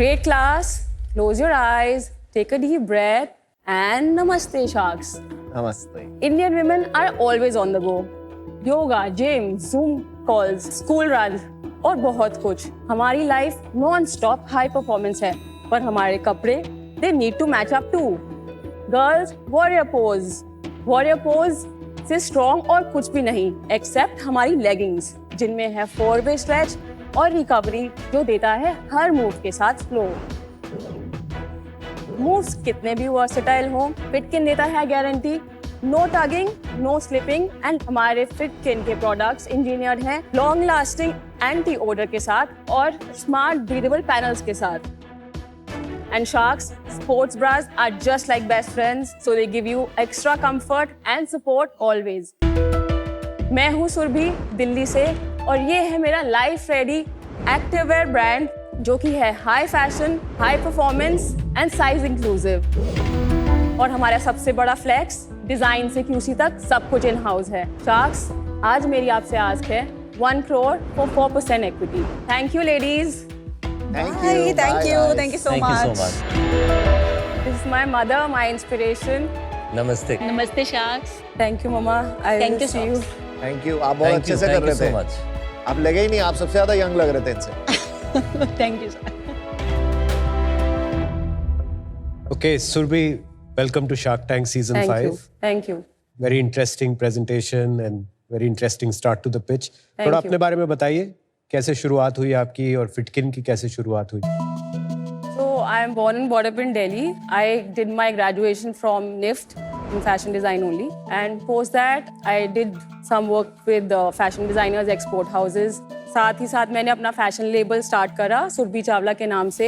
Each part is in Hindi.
Great class. Close your eyes. Take a deep breath. And Namaste, Sharks. Namaste. Indian women are always on the go. Yoga, gym, Zoom calls, school runs और बहुत कुछ. हमारी life non stop high performance है, पर हमारे कपड़े they need to match up too. Girls, warrior pose. Warrior pose से स्ट्रॉन्ग और कुछ भी नहीं एक्सेप्ट हमारी लेगिंग्स जिनमें है 4-way स्ट्रेच और रिकवरी जो देता है हर मूव के साथ फ्लो. मूव्स कितने भी वर्सेटाइल हो, फिटकिन देता है गारंटी. No tugging, no slipping and हमारे फिटकिन के प्रोडक्ट्स इंजीनियर्ड हैं लॉन्ग लास्टिंग एंटी ओडर के साथ और स्मार्ट ब्रीदेबल पैनल्स के साथ. And Sharks sports bras are just like best friends, so they give you extra comfort and support always. मैं हूँ सुरभि दिल्ली से और ये है मेरा life ready active where brand जो कि है high fashion, high performance and size inclusive. और हमारा सबसे बड़ा फ्लेक्स डिजाइन से क्यूसी तक सब कुछ इन हाउस है. Sharks, आज मेरी आपसे आस्क है 1 crore for 4% equity. Thank you ladies. Thank you so much. This is my mother, my inspiration. नमस्ते. नमस्ते sharks. Thank you mama. I Thank you see so you. Thank you. आप बहुत अच्छे से कर रहे थे. आप लगे ही नहीं, आप सबसे ज्यादा यंग लग रहे थे इनसे. Thank you sir. Okay, Surbhi, welcome to Shark Tank season 5. Thank you. Thank you. Very interesting presentation and very interesting start to the pitch. थोड़ा अपने बारे में बताइए, कैसे शुरुआत हुई आपकी और फिटकिन की कैसे शुरुआत हुई? So I am born and brought up in Delhi. I did my graduation from NIFT in fashion design only, and post that I did some work with fashion designers, export houses. साथ ही साथ मैंने अपना फैशन लेबल स्टार्ट करा सुरभि चावला के नाम से.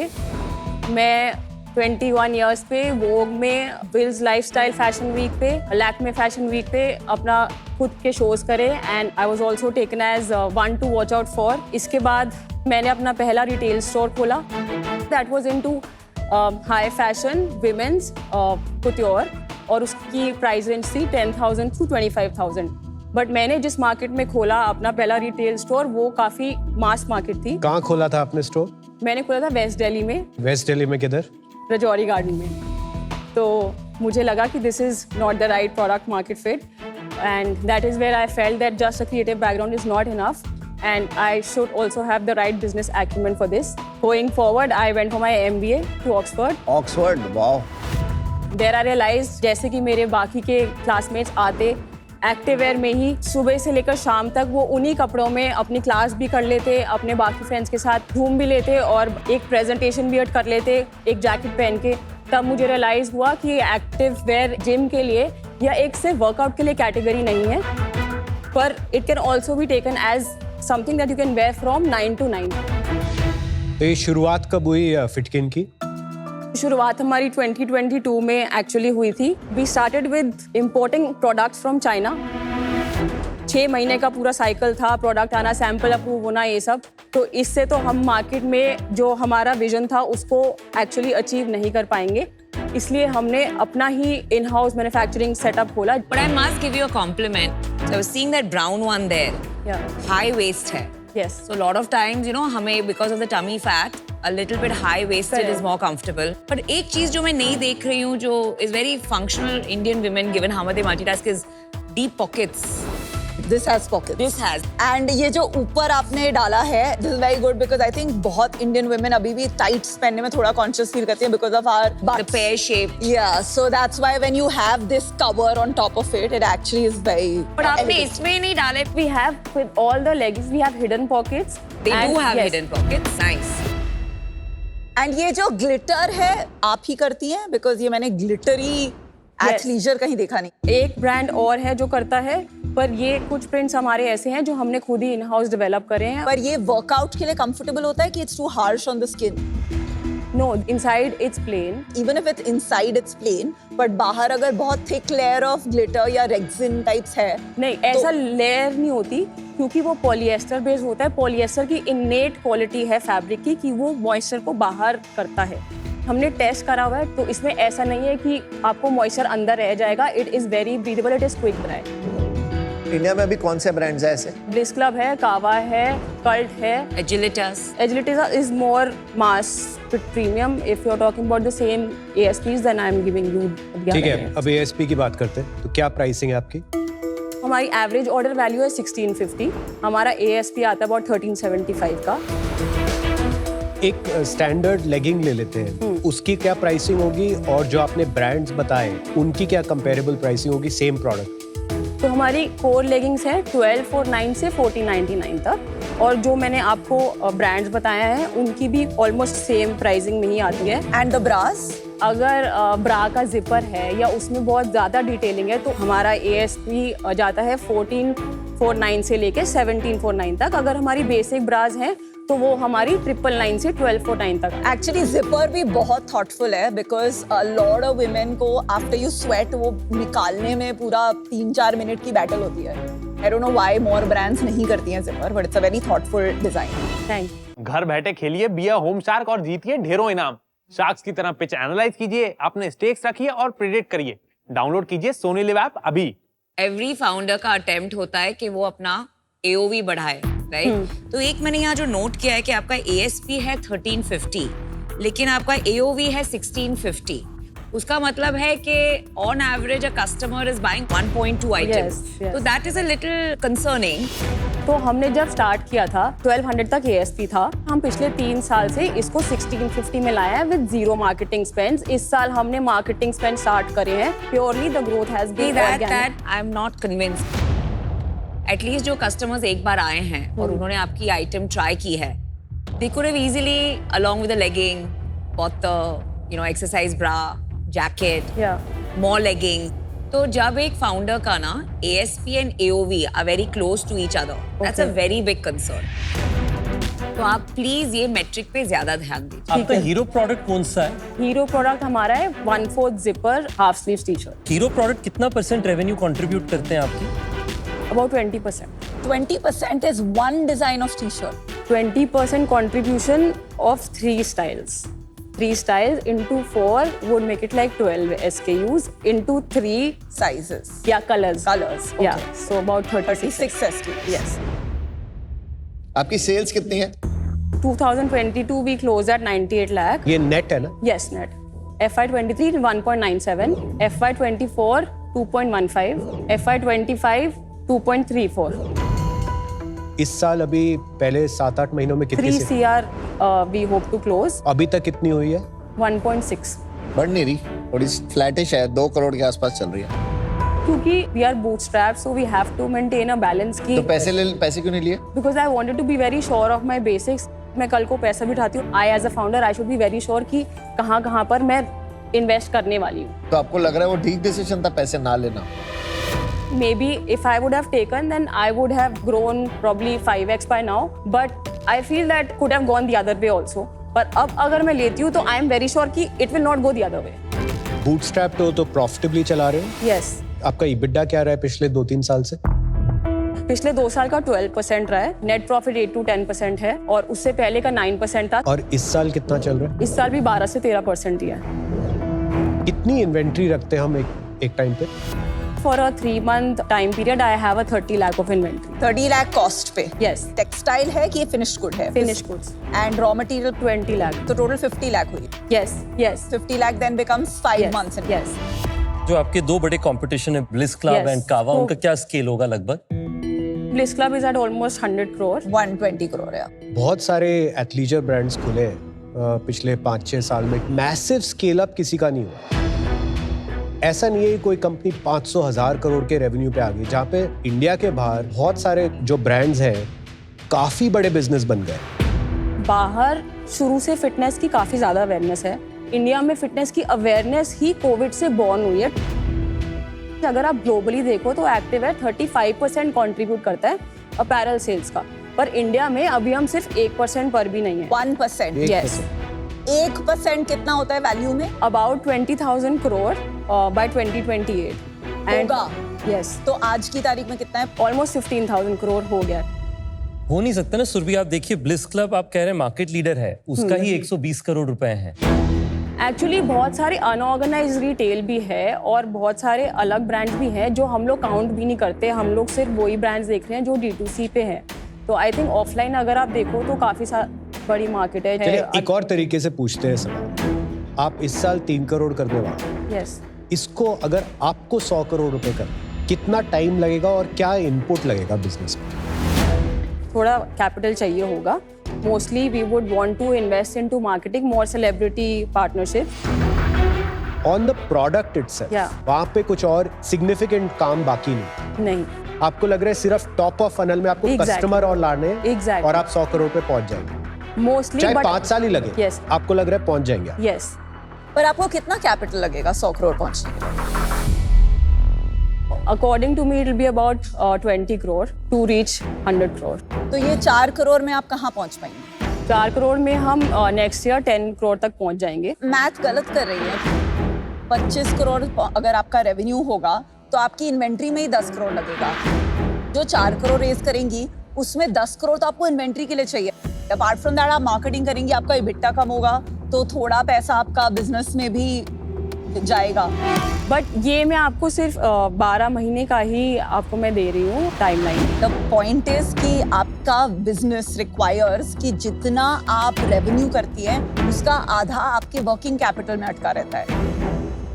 मैं 21 इयर्स पे वोग में, विल्स लाइफस्टाइल फैशन वीक पे, लैक्मे फैशन वीक पे अपना खुद के शोज करे and I was also taken as one to watch out for. इसके बाद मैंने अपना पहला रिटेल स्टोर खोला that was into high fashion women's couture और उसकी प्राइस रेंज थी 10,000 to 25,000. बट मैंने जिस मार्केट में खोला अपना पहला रिटेल स्टोर वो काफ़ी मास मार्केट थी. कहाँ खोला था आपने स्टोर? मैंने खोला था वेस्ट दिल्ली में. वेस्ट दिल्ली में किधर? रजौरी गार्डन में. तो मुझे लगा कि this is not the right product market fit and that is where I felt that just a creative background is not enough and I should also have the right business acumen for this. Going forward, I went for my MBA to Oxford. Oxford, wow. There I realized जैसे कि मेरे बाकी के क्लासमेट्स आते एक्टिव वेयर में ही सुबह से लेकर शाम तक वो उन्हीं कपड़ों में अपनी क्लास भी कर लेते, अपने बाकी फ्रेंड्स के साथ घूम भी लेते और एक प्रेजेंटेशन भी कर लेते एक जैकेट पहन के. तब मुझे रियलाइज़ हुआ कि एक्टिव वेयर जिम के लिए या एक सिर्फ वर्कआउट के लिए कैटेगरी नहीं है, पर it can also be taken as something that you can wear from 9 to 9. तो ये शुरुआत कब हुई फिटकिन की? शुरुआत हमारी 2022 में एक्चुअली हुई थी. We started with importing products from China. 6 महीने का पूरा साइकिल था, प्रोडक्ट आना, सैंपल अप्रूव होना, ये सब. तो इससे तो हम मार्केट में जो हमारा विजन था उसको एक्चुअली अचीव नहीं कर पाएंगे, इसलिए हमने अपना ही इन हाउस मैन्युफैक्चरिंग सेटअप खोला. But I must give you a compliment. So I was seeing that brown one there. Yeah. High waist है. Yes. So a lot of times, you know, हमें because of the tummy fat, a little bit high waisted Correct. is more comfortable. But एक चीज जो मैं नहीं देख रही हूँ जो is very functional Indian women given how much they multitask is deep pockets. This has pockets. This has. And ये जो ऊपर आपने डाला है, this is very good because I think बहुत Indian women अभी भी tights पहनने में थोड़ा conscious feel करती हैं because of our The butts. pear shape. Yeah, so that's why when you have this cover on top of it, it actually is very. But आपने elegant. इसमें नहीं डाले. We have with all the leggings we have hidden pockets. They And do have yes, hidden pockets. Nice. And ये जो glitter है, आप ही करती हैं because ये मैंने glittery athleisure कहीं देखा नहीं. एक ब्रांड और है जो करता है, पर ये कुछ प्रिंट्स हमारे ऐसे हैं जो हमने खुद ही इन हाउस डेवलप करे हैं. पर ये वर्कआउट के लिए कंफर्टेबल होता है कि it's too harsh on the skin. No, inside it's plain. Even if it's inside it's plain, but बाहर अगर बहुत thick layer of glitter या resin types है. नहीं, ऐसा लेयर नहीं होती क्योंकि वो पॉलिएस्टर बेस होता है. पॉलिएस्टर की इनेट क्वालिटी है फैब्रिक की कि वो मॉइस्चर को बाहर करता है. हमने टेस्ट करा हुआ है तो इसमें ऐसा नहीं है कि आपको मॉइस्चर अंदर रह जाएगा. It is very breathable, it is quick dry. India में अभी कौन से ब्रांड्स हैं ऐसे? ब्लिस क्लब है, कावा है, कल्ट है. Agilitas. Agilitas is more mass to premium. If you're talking about the same ASPs, then I'm giving you the ठीक other है, range. अब ASP की बात करते हैं, तो क्या प्राइसिंग है आपकी? हमारी एवरेज ऑर्डर वैल्यू है 1650. हमारा ASP आता है about 1375 का. एक स्टैंडर्ड लेगिंग ले लेते हैं, उसकी क्या प्राइसिंग होगी और जो आपने ब्रांड्स बताए उनकी क्या कंपेरेबल प्राइसिंग होगी सेम प्रोडक्ट? तो हमारी कोर लेगिंग्स हैं 1249 से 1499 तक, और जो मैंने आपको ब्रांड्स बताया है उनकी भी ऑलमोस्ट सेम प्राइसिंग में ही आती है. And the bras? अगर ब्रा का जिपर है या उसमें बहुत ज़्यादा डिटेलिंग है तो हमारा ASP जाता है 1449 से लेके 1749 तक. अगर हमारी बेसिक ब्राज हैं तो वो हमारी 999 से 1249 तक. एक्चुअली जिपर भी बहुत थॉटफुल है बिकॉज लॉट ऑफ वुमेन को आफ्टर यू स्वेट वो निकालने में पूरा 3-4 मिनट की बैटल होती है. I don't know why more brands नहीं करती हैं zipper, but it's a very thoughtful design. Thank you. घर बैठे खेलिए बिया होम शार्क और जीतिए ढेरों इनाम. शार्क्स की तरह पिच एनालाइज कीजिए, अपने स्टेक्स रखिए और प्रेडिक्ट करिए. डाउनलोड कीजिए सोनी लिव ऐप अभी. एवरी फाउंडर का अटेम्प्ट होता है कि वो अपना AOV बढ़ाए, राइट? तो एक मैंने यहाँ जो नोट किया है कि आपका ASP है 1350, लेकिन आपका AOV है 1650. उसका मतलब है कि on average a customer is buying 1.2 items. yes. तो that is a little concerning. तो हमने जब स्टार्ट किया था 1200 तक ASP था. हम पिछले 3 साल से इसको 1650 में लाया है विद जीरो मार्केटिंग स्पेंड्स. इस साल हमने मार्केटिंग स्पेंड स्टार्ट करे हैं. Purely the growth has been organic. That I am not convinced. At least जो कस्टमर्स एक बार आए हैं और उन्होंने आपकी आइटम ट्राई की है, they could have easily along with the legging bought the exercise bra, jacket, more legging. तो जब एक फाउंडर का ना ASP and AOV are very close to each other, that's a very big concern. तो आप प्लीज ये मेट्रिक पे ज्यादा ध्यान दीजिए. आपका हीरो प्रोडक्ट कौन सा है? हीरो प्रोडक्ट हमारा है 1/4 zipper half sleeve T-shirt. Hero product कितना % रेवेन्यू कंट्रीब्यूट करते हैं आपकी? About 20%. 20% is one design of t-shirt. 20% contribution of 3 styles. 3 styles into 4 would make it like 12 SKUs into 3 Sizes. colors. Okay. Yeah, so about 36 SKUs. Yes. आपकी सेल्स कितनी है? 2022 we closed at 98 lakh. ये नेट है ना? Yes, net. FY23 1.97, FY24 2.15, FY25 2.34. इस साल अभी पहले 7-8 महीनों में कितनी 3 से CR we hope to close. अभी तक कितनी हुई है? 1.6. बढ़ नहीं रही, थोड़ी फ्लैटिश है, 2 करोड़ के आसपास चल रही है. क्योंकि we are bootstrapped, so we have to maintain a balance की. तो पैसे क्यों नहीं लिए? Because I wanted to be very sure of my basics. मैं कल को पैसा भी उठाती हूँ. I as a founder I should be very sure कि कहाँ पर मैं इन्वेस्ट करने वाली हूँ. तो आपको लग रहा है वो ठीक डिसीजन था पैसे ना लेना? Maybe if I would have taken, then I would have grown probably 5x by now. But I feel that could have gone the other way also. पर अब अगर मैं लेती हूँ तो I am very sure कि it will not go the other way. Bootstrapped हो तो प्रॉफिटेबली चला रहे हो? Yes. आपका EBITDA क्या रहा है पिछले 2-3 साल से? पिछले 2 साल का 12% रहा है. नेट प्रॉफिट 8 to 10% है और उससे पहले का 9% था. और इस साल कितना चल रहा है? इस साल भी 12 से 13% ही है. कितनी इन्वेंट्री रखते हैं हम एक टाइम पे? For a 3-month time period, I have a 30 lakh of inventory. 30 lakh cost पे? Yes. टेक्सटाइल है कि ये finished good है? Finished goods. And raw material 20 lakh. तो total 50 lakh हुई. Yes. 50 lakh then becomes 5 months. Yes. जो आपके 2 बड़े कंपटीशन है ब्लिस क्लब Yes. एंड कावा, उनका क्या स्केल होगा लगभग? Bliss Club is at almost 100 crore. 120 crore है. बहुत सारे एथलीजर ब्रांड्स खुले हैं पिछले 5-6 साल में. मैसिव स्केल अप किसी का नहीं हुआ. ऐसा नहीं है कि कोई कंपनी 500,000 करोड़ के रेवेन्यू पे आ गई, जहाँ पे इंडिया के बाहर बहुत सारे जो ब्रांड्स हैं काफी बड़े बिजनेस बन गए. बाहर शुरू से फिटनेस की काफी ज्यादा अवेयरनेस है. इंडिया में फिटनेस की अवेयरनेस ही कोविड से बॉर्न हुई है. अगर आप ग्लोबली देखो तो एक्टिववेयर 35% कंट्रीब्यूट करता है अपैरल सेल्स का, पर इंडिया में अभी हम सिर्फ 1% पर भी नहीं है. 1%. Yes. 1% कितना होता है वैल्यू में? About 20,000 crore by 2028. होगा? Yes. तो आज की तारीख में कितना है? Almost 15,000 crore हो गया. हो नहीं सकता ना सुरभि. आप देखिए ब्लिस क्लब आप कह रहे हैं मार्केट लीडर है, उसका ही 120 करोड़ रुपए है. एक्चुअली बहुत सारे अनऑर्गेनाइज रिटेल भी है और बहुत सारे अलग ब्रांड्स भी हैं जो हम लोग काउंट भी नहीं करते, हम लोग सिर्फ वही ब्रांड्स देख रहे हैं जो D2C पे हैं। तो आई थिंक ऑफलाइन अगर आप देखो तो काफ़ी बड़ी मार्केट है। चलिए एक और तरीके से पूछते हैं सवाल, आप इस साल 3 करोड़ करने वाले, यस, इसको अगर आपको 100 करोड़ रुपए करना, कितना टाइम लगेगा और क्या इनपुट लगेगा बिजनेस में? थोड़ा कैपिटल चाहिए होगा। Mostly we would want to invest into marketing, more celebrity partnership. On the product itself, Yeah. वहाँ पे कुछ और सिग्निफिकेंट काम बाकी नहीं? नहीं, आपको लग रहा है सिर्फ टॉप ऑफ फनल में आपको Exactly. कस्टमर और लाने हैं Exactly. और आप 100 करोड़ पे पहुंच जाएंगे, मोस्टली चाहे 5 साल ही लगे। Yes. आपको लग रहा है पहुंच जाएंगे आप? यस। पर आपको कितना कैपिटल लगेगा 100 करोड़ पहुंचने के लिए? According to me, it will be about 20 crore to reach 100 crore. तो ये 4 करोड़ में आप कहाँ पहुंच पाएंगे? 4 करोड़ में हम नेक्स्ट ईयर 10 करोड़ तक पहुंच जाएंगे। मैथ गलत कर रही है। 25 करोड़ अगर आपका रेवेन्यू होगा तो आपकी इन्वेंट्री में ही 10 करोड़ लगेगा। जो 4 करोड़ रेज करेंगी उसमें 10 करोड़ तो आपको इन्वेंट्री के लिए चाहिए। अपार्ट फ्रॉम दैट आप मार्केटिंग करेंगी, आपका EBITDA कम होगा तो थोड़ा पैसा आपका बिजनेस में भी जाएगा। बट ये मैं आपको सिर्फ 12 महीने का ही आपको मैं दे रही हूँ टाइमलाइन। द पॉइंट इज कि आपका बिजनेस रिक्वायर्स कि जितना आप रेवेन्यू करती हैं उसका आधा आपके वर्किंग कैपिटल में अटका रहता है।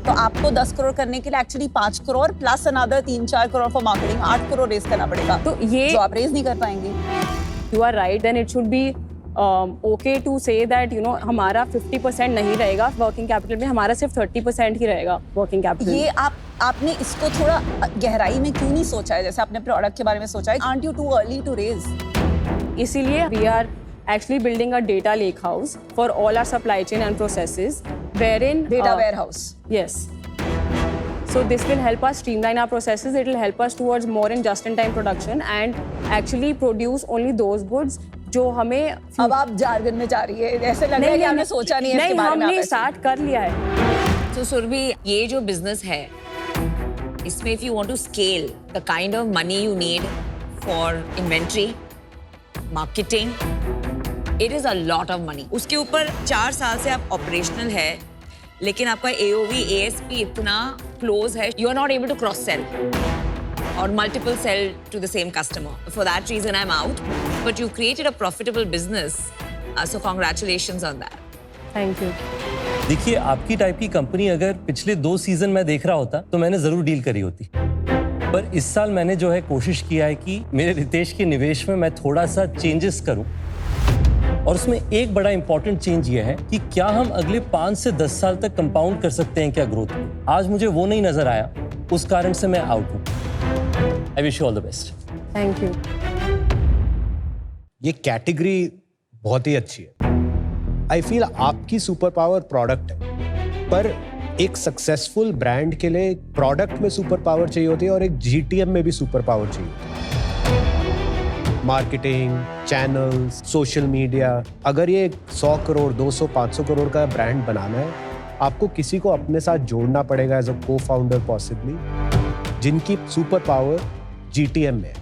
तो आपको 10 करोड़ करने के लिए actually 5 crore plus another 3-4 crore for marketing, 8 crore raise करना पड़ेगा। तो ये जो आप रेज नहीं कर पाएंगे। You are right, then it should be okay to say that you know हमारा 50% नहीं रहेगा वर्किंग कैपिटल में, हमारा सिर्फ 30% ही रहेगा वर्किंग कैपिटल। ये आपने इसको थोड़ा गहराई में क्यों नहीं सोचा है? जैसे आपने प्रोडक्ट के बारे में सोचा है, aren't you too early to raise? इसीलिए we are actually building a data lake house for all our supply chain and processes wherein data warehouse. yes, so this will help us streamline our processes, it will help us towards more in just in time production and actually produce only those goods जो हमें अब आप जार्गन में जा रही है, ऐसे लग रहा है कि आपने सोचा नहीं है इसके बारे में। हमने स्टार्ट कर लिया है। So सुरभि, ये जो बिजनेस है इसमें if you want to scale the kind of money you need for inventory, marketing, it is a lot of money. उसके ऊपर 4 साल से आप ऑपरेशनल है लेकिन आपका AOV, ASP इतना क्लोज है, you are not able to cross sell or multiple sell to the same customer. For that reason I'm out, but you created a profitable business, so congratulations on that. Thank you. देखिए, आपकी टाइप की कंपनी अगर पिछले 2 सीजन में देख रहा होता तो मैंने जरूर डील करी होती, पर इस साल मैंने जो है कोशिश किया है कि मेरे रितेश के निवेश में मैं थोड़ा सा चेंजेस करूं और उसमें एक बड़ा इंपॉर्टेंट चेंज ये है कि क्या हम अगले 5 से 10 साल तक कंपाउंड कर सकते हैं क्या ग्रोथ में। आज मुझे वो नहीं नजर आया, उस कारण से मैं आउट हूं। आई wish you all the best. Thank you. ये कैटेगरी बहुत ही अच्छी है। आई फील आपकी सुपर पावर प्रोडक्ट है, पर एक सक्सेसफुल ब्रांड के लिए प्रोडक्ट में सुपर पावर चाहिए होती है और एक GTM में भी सुपर पावर चाहिए होती है। मार्केटिंग, चैनल्स, सोशल मीडिया, अगर ये 100 करोड़ 200 500 करोड़ का ब्रांड बनाना है, आपको किसी को अपने साथ जोड़ना पड़ेगा एज अ को फाउंडर पॉसिबली, जिनकी सुपर पावर GTM में है।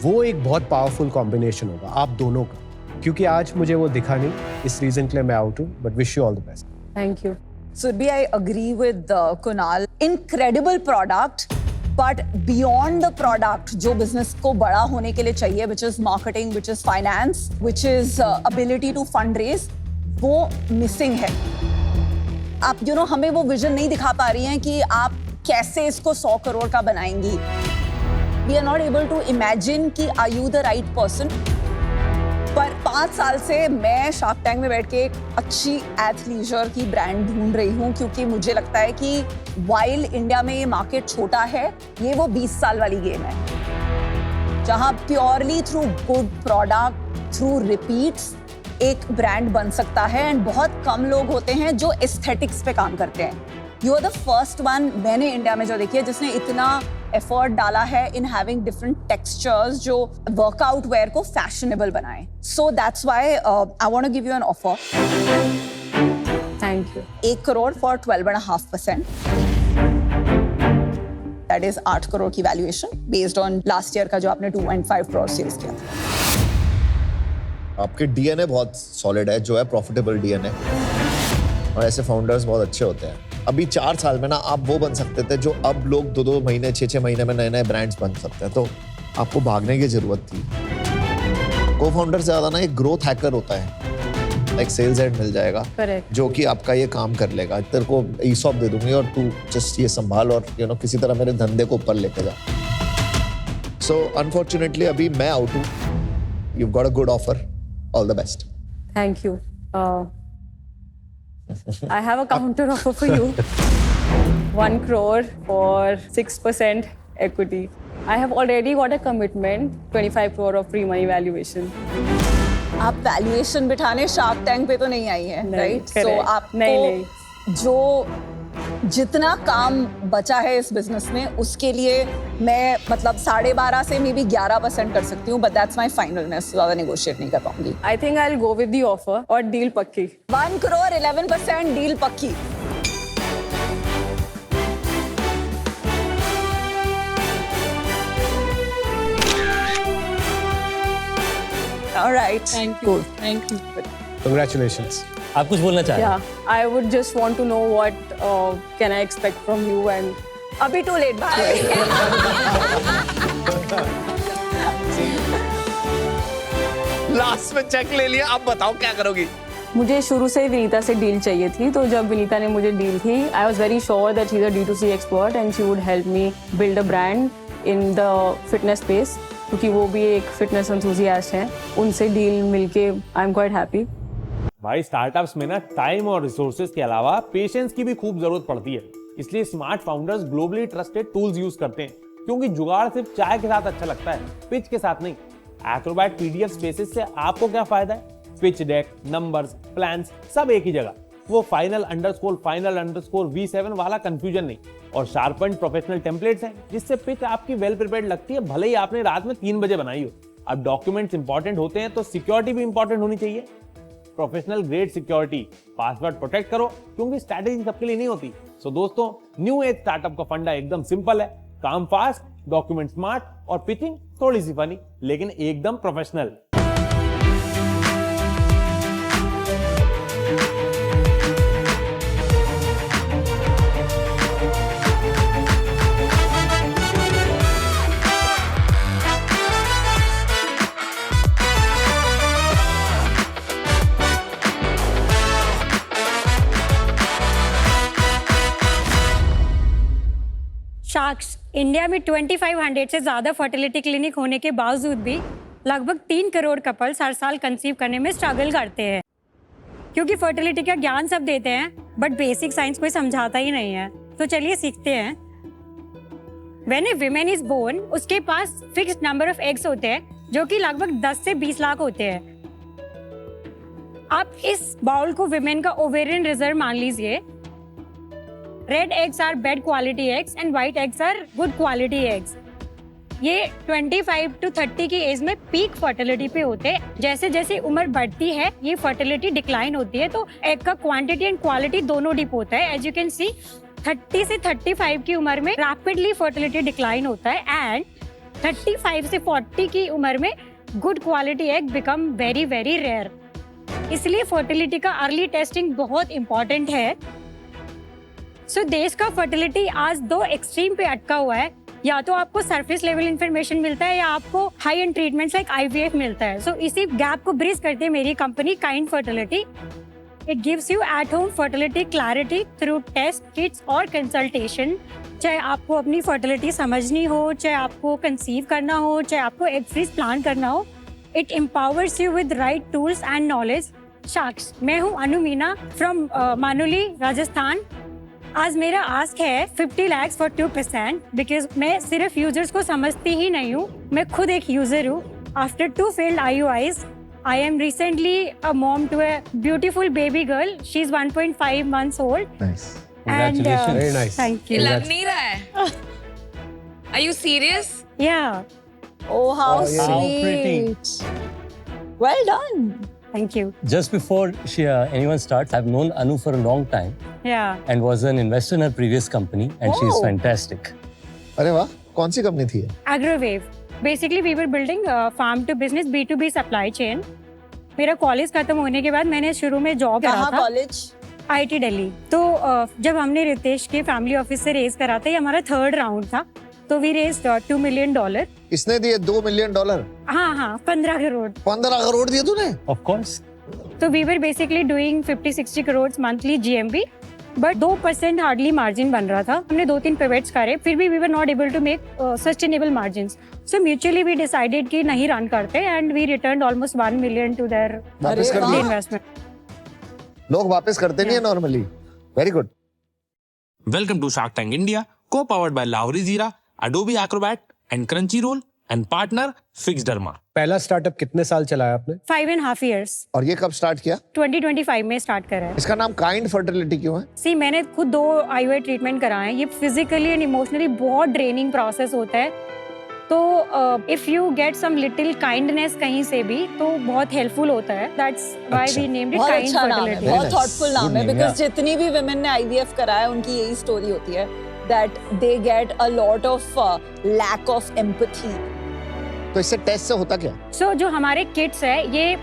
वो एक बहुत पावरफुल कॉम्बिनेशन होगा आप दोनों का, क्योंकि आज मुझे वो दिखा नहीं, इस रीजन के लिए मैं आउट हूँ, but wish you all the best. Thank you. Surbhi, I agree with Kunal. Incredible product, but beyond the product, जो business को बड़ा होने के लिए चाहिए, which is marketing, which is finance, which is ability to fundraise, वो missing है। आप हमें वो vision नहीं दिखा पा रही हैं कि आप कैसे इसको 100 करोड़ का बनाएंगी। We are not able to imagine कि are you the right person? पर 5 साल से मैं शार्क टैंक में बैठ के एक अच्छी एथलीजर की ब्रांड ढूंढ रही हूँ, क्योंकि मुझे लगता है कि वाइल इंडिया में ये मार्केट छोटा है, ये वो 20 साल वाली गेम है जहाँ purely through good product, through repeats एक ब्रांड बन सकता है। एंड बहुत कम लोग होते हैं जो एस्थेटिक्स पे काम करते हैं। You are the first one मैंने इंडिया में जो देखी है जिसने इतना एफर्ट डाला है इन हैविंग डिफरेंट टेक्सचर्स जो वर्कआउट वेयर को फैशनेबल बनाए। So that's why I want to give you an offer. Thank you. 1 crore for 12.5%। That is 8 crore की valuation based on last year का जो आपने 2.5 करोड़ सेल्स किया था। आपके DNA बहुत सॉलिड है, जो है प्रॉफिटेबल DNA। और ऐसे फाउंडर्स बहुत अच्छे होते हैं। अभी 4 साल में ना आप वो बन सकते थे जो अब लोग 2-2 महीने 6-6 महीने में नए-नए ब्रांड्स बन सकते हैं। तो आपको भागने की जरूरत थी। को फाउंडर से ज्यादा ना एक ग्रोथ हैकर होता है, एक सेल्स हेड मिल जाएगा Correct. जो कि आपका ये काम कर लेगा। तेरे को ईसॉप दे दूंगी और तू जस्ट ये संभाल और किसी तरह मेरे धंधे को ऊपर लेके जा। सो अनफॉर्चुनेटली अभी मैं आउट हूँ। You got a good offer, all the best. Thank you. I have a counter offer for you. 1 crore for 6% equity. I have already got a commitment, 25 crore of pre-money valuation. आप वैल्यूएशन बिठाने शार्क टैंक पे तो नहीं आई हैं, नहीं, राइट? सो correct. आपको नहीं. जो जितना काम बचा है इस बिजनेस में उसके लिए मैं मतलब 12.5 से मे बी 11% कर सकती हूँ, बट दैट्स माय फाइनल। मैं ज्यादा नेगोशिएट नहीं कर पाऊंगी। I think I'll go with the offer और deal पक्की. 1 crore 11% डील पक्की। Alright. Thank you. Thank you. Congratulations. आप कुछ बोलना चाह रहे हैं? Yeah, I would just want to know what can I expect from you and अभी टू लेट भाई। लास्ट में चेक ले लिया, अब बताओ क्या करोगी? मुझे शुरू से ही विनीता से डील चाहिए थी, तो जब विनीता ने मुझे डील थी, I was very sure that she is a D2C expert and she would help me build a brand in the fitness space, क्योंकि वो भी एक फिटनेस एंथुसियास्ट हैं। उनसे डील मिलके आई एम क्वाइट हैप्पी। भाई स्टार्टअप्स में ना टाइम और रिसोर्सेज के अलावा पेशेंस की भी खूब जरूरत पड़ती है। इसलिए smart founders globally trusted tools use करते हैं, क्योंकि जुगाड़ सिर्फ चाय के साथ अच्छा लगता है, पिच के साथ नहीं। एक्रोबैट PDF स्पेसेस से आपको क्या फायदा है? पिच डेक, नंबर्स, प्लान्स सब एक ही जगह। वो फाइनल अंडरस्कोर V7 वाला कंफ्यूजन नहीं, और शार्पन्ड प्रोफेशनल टेम्पलेट्स हैं जिससे पिच आपकी वेल प्रिपेयर्ड लगती है, भले ही आपने रात में 3 बजे बनाई हो। अब डॉक्यूमेंट्स इंपॉर्टेंट होते हैं तो सिक्योरिटी भी इंपॉर्टेंट होनी चाहिए। Professional grade security, password protect करो, क्योंकि स्ट्रैटेजी सबके लिए नहीं होती। सो दोस्तों, न्यू एज स्टार्टअप का फंडा एकदम सिंपल है, काम फास्ट, डॉक्यूमेंट स्मार्ट और पिचिंग थोड़ी सी फनी, लेकिन एकदम प्रोफेशनल। शार्क्स इंडिया में 2500 से ज़्यादा फर्टिलिटी क्लिनिक होने के बावजूद भी लगभग 3 करोड़ कपल्स हर साल कंसीव करने में स्ट्रगल करते हैं, क्योंकि फर्टिलिटी का ज्ञान सब देते हैं बट बेसिक साइंस कोई समझाता ही नहीं है। तो चलिए सीखते हैं। When a women is born, उसके पास फिक्स्ड नंबर ऑफ एग्स होते हैं जो कि लगभग 10 से 20 लाख होते हैं। आप इस बाउल को विमेन का ओवेरियन रिजर्व मान लीजिए। Red eggs are bad quality eggs and white eggs are good quality eggs. ये 25 to 30 की एज में पीक फर्टिलिटी पे होते हैं। जैसे जैसे उम्र बढ़ती है ये फर्टिलिटी डिक्लाइन होती है, तो एग का क्वांटिटी एंड क्वालिटी दोनों डिप होता है। एज यू कैन सी 30 से 35 की उम्र में रैपिडली फर्टिलिटी डिक्लाइन होता है एंड 35 से 40 की उम्र में good quality egg become very very rare. इसलिए फर्टिलिटी का अर्ली टेस्टिंग बहुत इंपॉर्टेंट है। सो देश का फर्टिलिटी आज 2 एक्सट्रीम पे अटका हुआ है। या तो आपको सरफेस लेवल इंफॉर्मेशन मिलता है या आपको high and treatments like IVF मिलता है। सो इसी गैप को ब्रिज करती है मेरी company kind fertility. It gives you at home fertility clarity through test kits और कंसल्टेशन। चाहे आपको अपनी फर्टिलिटी समझनी हो, चाहे आपको कंसीव करना हो, चाहे आपको एग फ्रीज प्लान करना हो, it empowers you with right tools and knowledge. Sharks, मैं हूँ अनु मीना फ्रॉम मानुली, राजस्थान। आज मेरा आस्क है 50 lakhs for 2%, बिकॉज मैं सिर्फ यूजर्स को समझती ही नहीं हूँ, मैं खुद एक यूजर हूँ। After 2 failed IUIs, I am recently a mom to a beautiful baby girl. She's 1.5 months old. Nice. And Congratulations. Very nice. Thank ये you. लग नहीं रहा है। Are you serious? Yeah, Oh, how yeah. How pretty. sweet. Well done. thank you. Just before anyone starts, I've known Anu for a long time Yeah. and was an investor in her previous company, and she's Oh. fantastic. अरे वाह, कौन सी कंपनी थी ये? Agrowave. Basically, we were building farm to business B2B supply chain. मेरा कॉलेज खत्म होने के बाद मैंने शुरू में जॉब करा कहाँ था। कॉलेज? IIT दिल्ली। तो जब हमने रितेश के फैमिली ऑफिस से रेज करा था, ये हमारा 3rd राउंड था, तो वी रेज $2 million। इसने दिए $2 million? हाँ 15 करोड़। 15 करोड़ दिए तूने? Of course. तो we were basically doing 50-60 crore monthly GMV, but 2% hardly margin बन रहा था। हमने 2-3 पिवट्स करे, फिर भी we were not able to make sustainable margins. So mutually we decided कि नहीं रन करते, and we return almost 1 million to their वापस कर दिए? इन्वेस्टमेंट। लोग वापस करते नहीं है normally. Very good. Welcome to Shark Tank India, co-powered by Lowry Zira, Adobe Acrobat and Crunchyroll, and partner Fixderma. पहला स्टार्टअप कितने साल चलाया आपने? 5.5 years। और ये कब स्टार्ट किया? 2025 में स्टार्ट करा है। इसका नाम काइंड फर्टिलिटी क्यों है? सी मैंने खुद 2 IUI ट्रीटमेंट कराए हैं। ये फिजिकली एंड इमोशनली बहुत ड्रेनिंग प्रोसेस होता है। तो if you get some little kindness कहीं से भी तो बहुत हेल्पफुल होता है। That's why we named it बहुत काइंड अच्छा नाम है, फर्टिलिटी। बहुत nice. थॉटफुल नाम Good है, name, बिकॉज yeah. जितनी भी women ने IVF कराया उनकी यही स्टोरी होती है that they get a lot of lack of empathy. तो इससे टेस्ट से होता क्या? सो जो हमारे किट्स है ये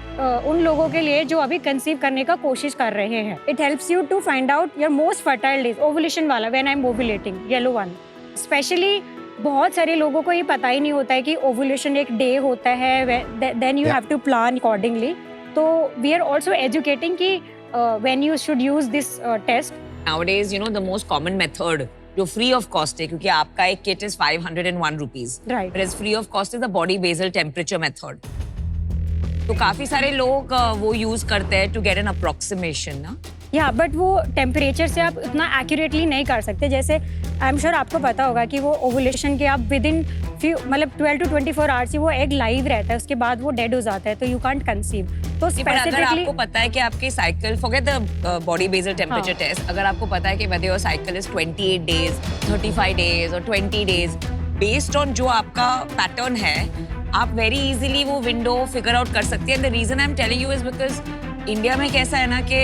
उन लोगों के लिए जो अभी कंसीव करने का कोशिश कर रहे हैं। It helps you to find out your most fertile days, ovulation वाला, when I am ovulating, yellow one. Specially बहुत सारे लोगों को ये पता ही नहीं होता है कि ओवुलेशन एक डे होता है, then you have to plan accordingly. तो वी आर आल्सो एजुकेटिंग कि when you should use this test. Nowadays, you know, the most common method जो फ्री ऑफ कॉस्ट है, क्योंकि आपका एक kit is 501 rupees, Right. whereas free of cost is the body basal temperature method. तो काफी सारे लोग वो यूज करते हैं टू गेट एन अप्रोक्सीमेशन ना। या बट वो टेम्परेचर से आप इतना एक्यूरेटली नहीं कर सकते। जैसे आई एम श्योर आपको पता होगा कि वो ओवुलेशन के आप विद इन फ्यू मतलब 12 to 24 आवर्स ही वो एग लाइव रहता है, उसके बाद वो डेड हो जाता है, तो यू कांट कंसीव। तो अगर स्पेसिफिकली आपको पता है कि आपकी cycle, forget the body basal temperature test, अगर आपको पता है कि whether your cycle is 28 days, 35 days or 20 days, based on जो आपका पैटर्न है, आप वेरी इजीली वो विंडो फिगर आउट कर सकते हैं। The reason I am telling you is because India में कैसा है ना कि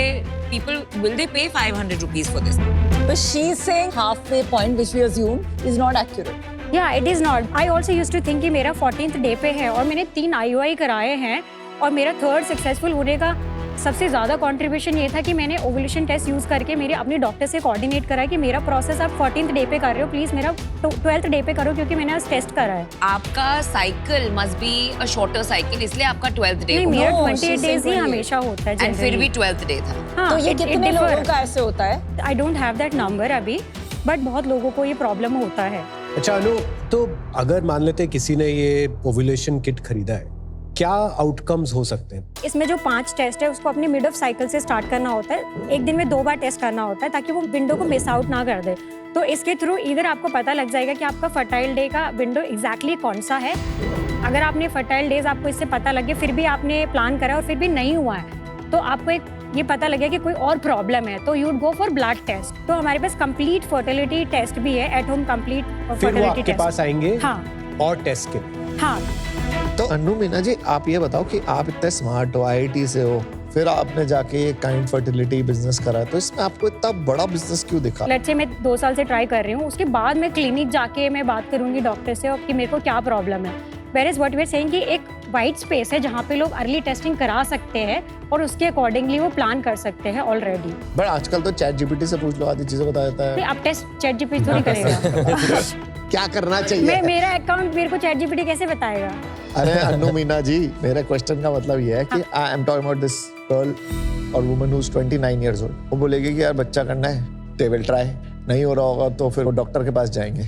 people will they pay 500 rupees for this? But she's saying halfway point which we assume is not accurate. या it is not. I also use to think कि मेरा 14th डे पे है और मैंने 3 IUI कराए हैं और मेरा 3rd सक्सेसफुल होने का सबसे ज्यादा कंट्रीब्यूशन ये था कि मैंने ओवुलेशन टेस्ट यूज करके मेरे अपने डॉक्टर से कोऑर्डिनेट करा कि मेरा प्रोसेस आप 14th डे पे कर रहे हो, प्लीज मेरा 12th डे पे करो, क्योंकि मैंने आज टेस्ट करा है। आपका cycle must be a shorter cycle, इसलिए आपका 12th डे नहीं, मेरा No, 28 she's डेज ही saying हमेशा होता है एंड फिर भी generally। 12th डे था। हाँ, तो ये it कितने differ। लोगों का ऐसे होता है? I don't have that number अभी, बट बहुत लोगों को ये प्रॉब्लम होता है। अच्छा अनु, तो अगर मान लेते हैं किसी ने ये ओवुलेशन किट खरीदा है, क्या आउटकम्स हो सकते हैं? इसमें जो 5 टेस्ट है उसको अपने मिड ऑफ साइकिल से स्टार्ट करना होता है। एक दिन में 2 बार टेस्ट करना होता है ताकि वो विंडो को मिस आउट ना कर दे। तो इसके थ्रू इधर आपको पता लग जाएगा कि आपका फर्टाइल डे का विंडो एग्जैक्टली कौन सा है। अगर आपने फर्टाइल डेज आपको इससे पता लगे, फिर भी आपने प्लान करा और फिर भी नहीं हुआ है, तो आपको एक ये पता लगे कि कोई और प्रॉब्लम है, तो you would go for blood test. तो हमारे पास कंप्लीट फर्टिलिटी टेस्ट भी है, एट होम कंप्लीट फिर वो फर्टिलिटी आपके टेस्ट। पास आएंगे हाँ और टेस्ट के लिए। हाँ। तो अन्नू मीना जी, आप ये बताओ कि आप इतने स्मार्ट हो, IIT से हो, फिर आपने जाके ये काइंड फर्टिलिटी बिजनेस करा, तो इसमें आपको इतना बड़ा बिजनेस क्यों दिखा? लेट्स से मैं 2 साल से ट्राई कर रही हूँ, उसके बाद मैं क्लिनिक जाके मैं बात करूंगी डॉक्टर से और कि मेरे को क्या प्रॉब्लम है। Where what we are saying कि एक वाइट स्पेस है जहाँ पे लोग अर्ली टेस्टिंग करा सकते हैं और उसके अकॉर्डिंगली वो प्लान कर सकते हैं ऑलरेडी। बट आजकल तो ChatGPT से पूछ लो, आधी चीजें बता देता है। अब टेस्ट ChatGPT थोड़ी करेगा। क्या करना चाहिए? मेरा अकाउंट मेरे को ChatGPT कैसे बताएगा? अरे अन्नू मीना जी, मेरे क्वेश्चन का मतलब ये है कि I am talking about this girl और woman who is 29 years old। वो बोलेगी कि यार बच्चा करना है, दे विल ट्राई, नहीं हो रहा होगा तो फिर वो डॉक्टर के पास जाएंगे।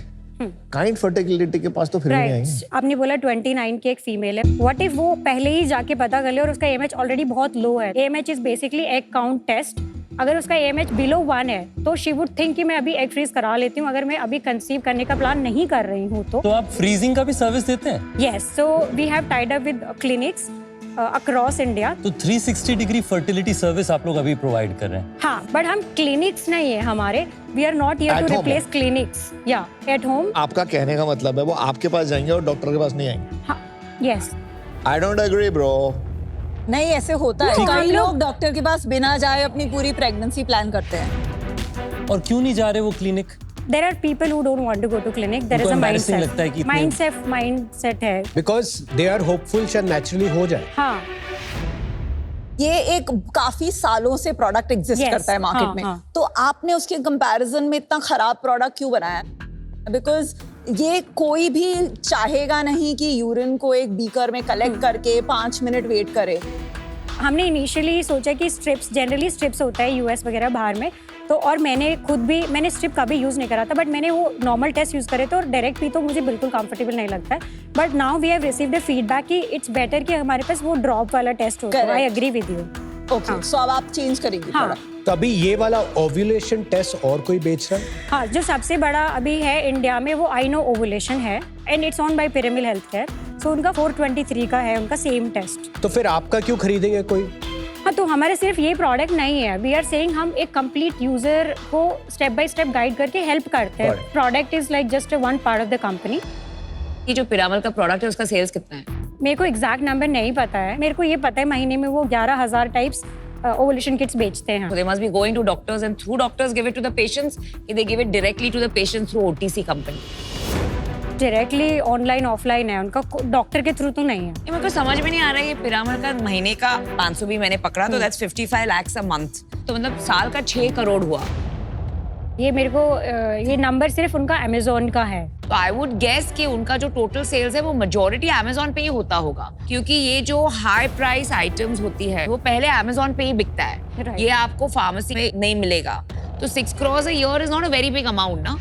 काइंड फर्टिलिटी के पास तो फिर भी नहीं आएंगे। आपने बोला 29 की एक फीमेल है, व्हाट इफ वो पहले ही जाके पता कर ले और उसका AMH ऑलरेडी बहुत लो है। AMH is basically egg count test. अगर उसका AMH बिलो 1 है तो शी वुड थिंक कि मैं अभी एग फ्रीज करा लेती हूँ, अगर मैं अभी कंसीव करने का प्लान नहीं कर रही हूँ तो। आप फ्रीजिंग का भी सर्विस देते हैं? Yes, so we have tied up with clinics across India. तो 360 डिग्री फर्टिलिटी सर्विस आप लोग अभी प्रोवाइड कर रहे हैं? हाँ, बट हम क्लिनिक्स नहीं है हमारे, we are not here At to home replace clinics. या एट होम। आपका कहने का मतलब है वो आपके पास जाएंगे और डॉक्टर के पास नहीं आएंगे? हाँ, yes. I don't agree bro. नहीं, ऐसे होता है। No, कई हम लोग लोग डॉक्टर के पास बिना जाए अपनी पूरी प्रेगनेंसी प्लान करते हैं। और क्यों नहीं जा रहे वो clinic? There are people who don't want to go to clinic. There is उनको a embarrassing लगता है कि mindset, इतने- mindset है। बिकॉज दे आर होपफुल शायद नेचुरली हो जाए। हाँ, ये एक काफी सालों से प्रोडक्ट एग्जिस्ट Yes, करता है मार्केट हाँ, में, हाँ. तो आपने उसके कंपैरिजन में इतना खराब प्रोडक्ट क्यों बनाया? बिकॉज ये कोई भी चाहेगा नहीं कि यूरिन को एक बीकर में कलेक्ट करके 5 मिनट वेट करे। हमने इनिशियली सोचा कि स्ट्रिप्स, जनरली स्ट्रिप्स होता है यूएस वगैरह बाहर में, तो और मैंने स्ट्रिप कभी यूज़ नहीं करा था, बट मैंने वो नॉर्मल टेस्ट यूज़ करे थे और डायरेक्ट पी तो मुझे बिल्कुल कंफर्टेबल नहीं लगता है। But now we have received the feedback कि इट्स बेटर कि हमारे पास वो ड्रॉप वाला टेस्ट हो। I agree with you. Okay, so अब आप चेंज करेंगे हाँ। product? तो अभी ये वाला ओव्यूलेशन टेस्ट और कोई बेच रहा है? हाँ, जो सबसे बड़ा अभी है इंडिया में वो आई नो ओवुलेशन है, and it's owned by pyramid health care. So उनका 423 का है उनका सेम टेस्ट। तो फिर आपका क्यों खरीदेंगे कोई? हाँ, तो हमारे सिर्फ ये प्रोडक्ट नहीं है, वी आर सेइंग हम एक कंप्लीट यूजर को स्टेप बाय स्टेप गाइड करके हेल्प करते हैं। Product is like just one part of the company. ये जो पिरामल का प्रोडक्ट है उसका सेल्स कितना है? मेरे को एग्जैक्ट नंबर नहीं पता है, मेरे को ये पता है महीने में वो 11,000 टाइप्स ओवुलेशन किट्स बेचते हैं। So they must be going to doctors and through doctors give it to the patients. They give it directly to the patients through OTC company. Directly online offline है उनका, डॉक्टर के थ्रू तो नहीं है। ये मेरे को समझ में नहीं आ रहा है, ये पिरामल का महीने का 500 भी मैंने पकड़ा तो दैट्स 55 lakhs a month, तो मतलब साल का 6 करोड़ हुआ। ये मेरे को ये नंबर सिर्फ उनका अमेजोन का है। तो आई वुड गेस कि उनका जो टोटल सेल्स है वो मेजोरिटी अमेजोन पे ही होता होगा, क्योंकि ये जो हाई प्राइस आइटम्स होती है वो पहले अमेजोन पे ही बिकता है। Right. ये आपको फार्मेसी में नहीं मिलेगा, तो 6 crores a year is not a very big amount ना।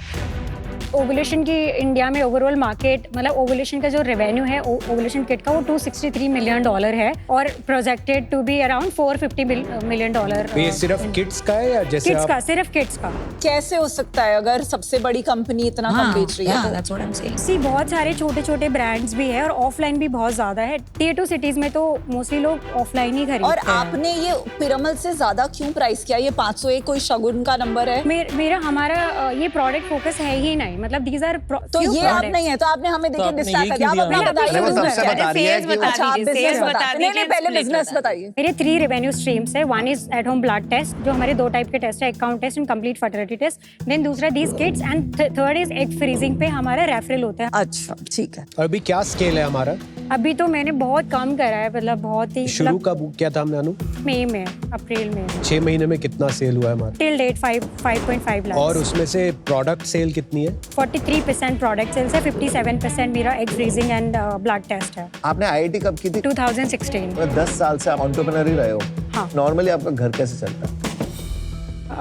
ओवुलेशन की इंडिया में ओवरऑल मार्केट, मतलब ओवुलेशन का जो रेवेन्यू है ओवुलेशन किट का वो $263 मिलियन है और projected to be around $450 million. तो ये सिर्फ किड्स का है या जैसे किड्स आप... का, सिर्फ किड्स का। कैसे हो सकता है अगर सबसे बड़ी कंपनी इतना कम बेच रही है? तो that's what I'm saying. सी बहुत सारे छोटे छोटे ब्रांड्स भी है और ऑफलाइन भी बहुत ज्यादा है। टियर 2 सिटीज में तो मोस्टली लोग ऑफलाइन ही खरीदते और हैं। आपने ये पिरामल से ज्यादा क्यों प्राइस किया? ये 501 कोई शगुन का नंबर है? मेरा हमारा ये प्रोडक्ट फोकस है ही नहीं, मतलब दीज आर तो ये आप नहीं है, तो आपने हमें देखिए आपने डिस्ट्रैक्ट ये कर दिया। क्यों आप अपना दिया? बताइए। वो सबसे business बता रही है Sales कि बता अच्छा, आप दीजिए, business sales बता बताते। दीजिए, नहीं, पहले split बिजनेस बता बताइए। मेरे 3 रेवेन्यू स्ट्रीम्स है। One is at home blood test, जो हमारे 2 टाइप के टेस्ट है, account test and complete fertility test. Then दूसरा these kits and third is egg freezing पे हमारा रेफरल होता है। अच्छा, ठीक है। और अभी क्या स्केल है हमारा? अभी तो मैंने बहुत कम करा है, मतलब बहुत ही शुरू कब किया था हमने अनु? मई में, अप्रैल में। 6 महीने में कितना सेल हुआ है हमारा? Till date 5.5 lakh. और उसमें से प्रोडक्ट सेल कितनी है? 43% प्रोडक्ट सेल्स है, 57% मेरा egg freezing and blood test है। आपने IIT कब की थी? 2016। 10 साल से आप एंटरप्रेन्योर ही रहे हो। हाँ। नॉर्मली आपका घर कैसे चलता है?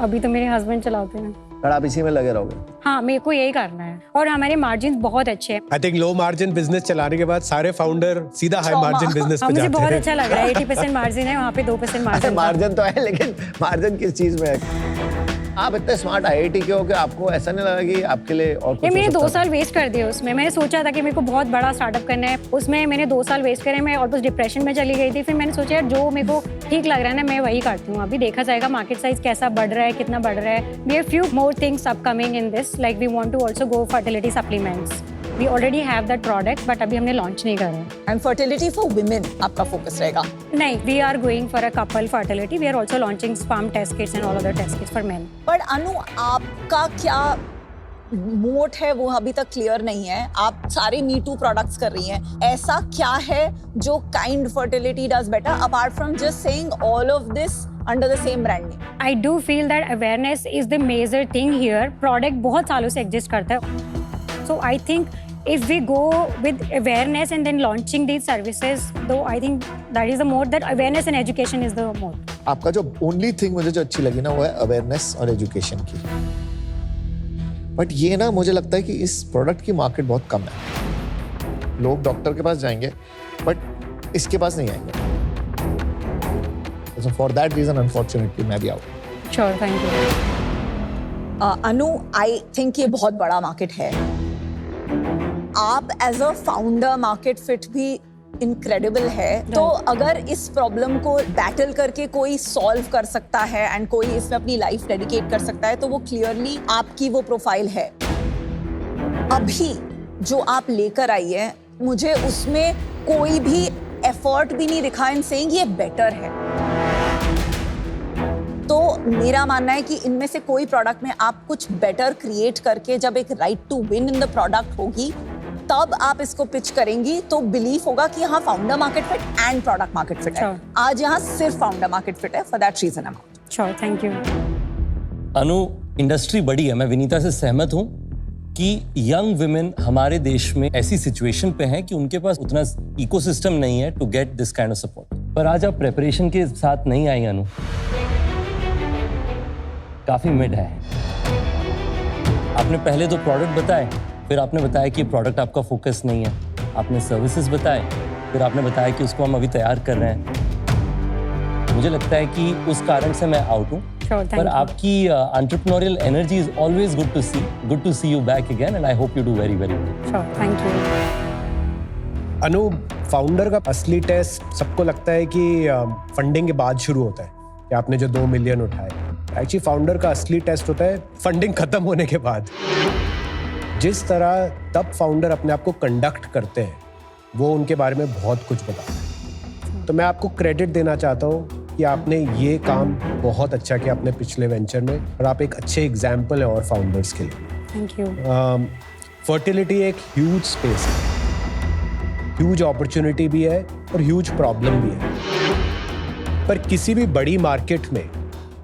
अभी तो मेरे हस्बैंड चलाते हैं। और आप इसी में लगे रहोगे? हाँ, मेरे को यही करना है और हमारे मार्जिन बहुत अच्छे हैं। I think low margin business चलाने के बाद सारे फाउंडर सीधा हाई मार्जिन बिजनेस हाँ, पे मुझे जाते बहुत हैं। अच्छा लग रहा है। 80% मार्जिन है, वहाँ पे 2% मार्जिन। मार्जिन तो है, लेकिन मार्जिन किस चीज में है? आप इतने स्मार्ट IIT के हो कि आपको ऐसा नहीं लगा कि आपके लिए और ये कुछ मैंने हो 2 सकता साल वेस्ट कर दिए उसमें। मैंने सोचा था कि मेरे को बहुत बड़ा स्टार्टअप करना है, उसमें मैंने 2 साल वेस्ट करे। मैं ऑलमोस्ट डिप्रेशन में चली गई थी। फिर मैंने सोचा यार जो मेरे को ठीक लग रहा है ना, मैं वही करती हूँ। अभी देखा जाएगा मार्केट साइज कैसा बढ़ रहा है, कितना बढ़ रहा है। We have few more things upcoming in this, like we want to also go fertility supplements. We already have that product, but अभी हमने लॉन्च नहीं करा है। एंड फर्टिलिटी फॉर वुमेन आपका फोकस रहेगा? नहीं, we are going for a couple fertility. We are also launching sperm test kits and all other test kits for men. पर अनु, आपका क्या मोट है वो अभी तक क्लियर नहीं है। आप सारे मी टू प्रोडक्ट्स कर रही हैं, ऐसा क्या है जो kind fertility does better apart from just saying all of this under the same brand name? I do feel that awareness is the major thing here. Product बहुत सालों से exist करता है, so I think if we go with awareness and then launching these services, though I think that is the mode, that awareness and education is the mode. आपका जो ओनली थिंग मुझे जो अच्छी लगी ना वो है अवेयरनेस और एजुकेशन की। बट ये ना मुझे लगता है कि इस प्रोडक्ट की मार्केट बहुत कम है। लोग डॉक्टर के पास जाएंगे बट इसके पास नहीं आएंगे। So for that reason, unfortunately, मैं भी out. Sure, thank you. Anu, I think ये बहुत बड़ा मार्केट है। आप as a founder market fit भी इनक्रेडिबल है। तो अगर इस प्रॉब्लम को बैटल करके कोई सॉल्व कर सकता है एंड कोई इसमें अपनी लाइफ डेडिकेट कर सकता है, तो वो क्लियरली आपकी वो प्रोफाइल है। अभी जो आप लेकर आई है, मुझे उसमें कोई भी एफर्ट भी नहीं दिखा इन सेइंग ये बेटर है। तो मेरा मानना है कि इनमें से कोई प्रोडक्ट में आप कुछ बेटर क्रिएट करके जब एक right to win in the product होगी, तब आप इसको पिच करेंगी तो बिलीफ होगा कि यहाँ founder market fit and product market fit है। Sure. आज यहाँ सिर्फ फाउंडर मार्केट फिट है, for that reason I am out. Sure, thank you. Anu, industry बड़ी है, मैं विनीता से सहमत हूँ कि यंग वुमेन हमारे देश में ऐसी सिचुएशन पे हैं कि उनके पास उतना इकोसिस्टम नहीं है to get this kind of support. पर आज आप प्रेपरेशन के साथ नहीं आई अनु, काफी मिड है। आपने पहले तो प्रोडक्ट बताए, फिर आपने बताया कि प्रोडक्ट आपका फोकस नहीं है, आपने सर्विसेज बताए, फिर आपने बताया कि उसको हम अभी तैयार कर रहे हैं। मुझे लगता है कि उस कारण से मैं आउट हूँ। Sure, thank पर you. आपकी entrepreneurial energy is always good to see you back again and I hope you do very very well. Sure, thank you. Anu, founder का असली टेस्ट सबको लगता है कि फंडिंग के बाद शुरू होता है कि आपने जो 2 मिलियन उठाए। एक्चुअली फाउंडर का असली टेस्ट होता है फंडिंग खत्म होने के बाद। जिस तरह तब फाउंडर अपने आप को कंडक्ट करते हैं वो उनके बारे में बहुत कुछ बताता है। तो मैं आपको क्रेडिट देना चाहता हूँ कि आपने ये काम बहुत अच्छा किया अपने पिछले वेंचर में, और आप एक अच्छे एग्जाम्पल है और फाउंडर्स के लिए। Thank you. फर्टिलिटी एक ह्यूज स्पेस है, ह्यूज अपॉर्चुनिटी भी है और ह्यूज प्रॉब्लम भी है। पर किसी भी बड़ी मार्केट में